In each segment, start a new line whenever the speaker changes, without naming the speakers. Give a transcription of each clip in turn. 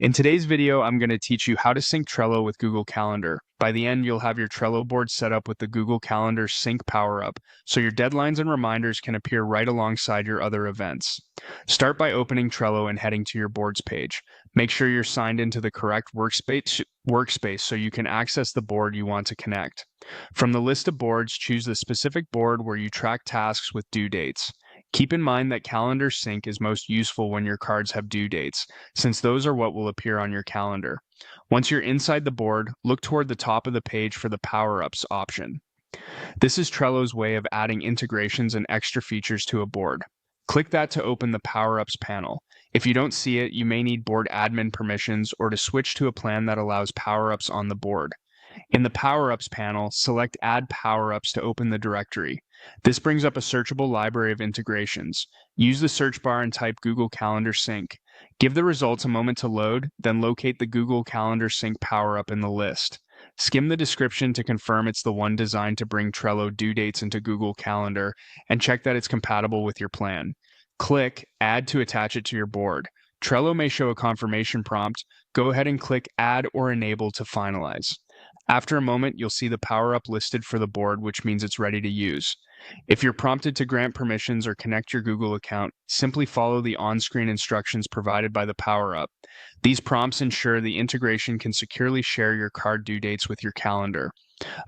In today's video, I'm going to teach you how to sync Trello with Google Calendar. By the end, you'll have your Trello board set up with the Google Calendar Sync power-up, so your deadlines and reminders can appear right alongside your other events. Start by opening Trello and heading to your boards page. Make sure you're signed into the correct workspace so you can access the board you want to connect. From the list of boards, choose the specific board where you track tasks with due dates. Keep in mind that Calendar Sync is most useful when your cards have due dates, since those are what will appear on your calendar. Once you're inside the board, look toward the top of the page for the Power Ups option. This is Trello's way of adding integrations and extra features to a board. Click that to open the Power Ups panel. If you don't see it, you may need board admin permissions or to switch to a plan that allows Power Ups on the board. In the Power Ups panel, select Add Power Ups to open the directory. This brings up a searchable library of integrations. Use the search bar and type Google Calendar Sync. Give the results a moment to load, then locate the Google Calendar Sync power-up in the list. Skim the description to confirm it's the one designed to bring Trello due dates into Google Calendar, and check that it's compatible with your plan. Click Add to attach it to your board. Trello may show a confirmation prompt. Go ahead and click Add or Enable to finalize. After a moment, you'll see the power-up listed for the board, which means it's ready to use. If you're prompted to grant permissions or connect your Google account, simply follow the on-screen instructions provided by the power-up. These prompts ensure the integration can securely share your card due dates with your calendar.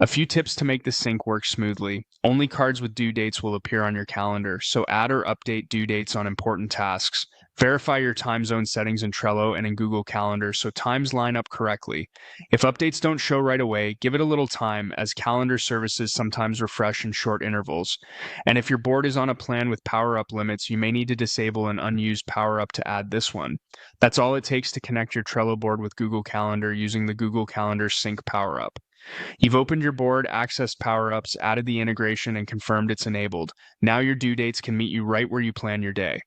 A few tips to make the sync work smoothly. Only cards with due dates will appear on your calendar, so add or update due dates on important tasks. Verify your time zone settings in Trello and in Google Calendar so times line up correctly. If updates don't show right away, give it a little time, as calendar services sometimes refresh in short intervals. And if your board is on a plan with power-up limits, you may need to disable an unused power-up to add this one. That's all it takes to connect your Trello board with Google Calendar using the Google Calendar Sync power-up. You've opened your board, accessed power-ups, added the integration, and confirmed it's enabled. Now your due dates can meet you right where you plan your day.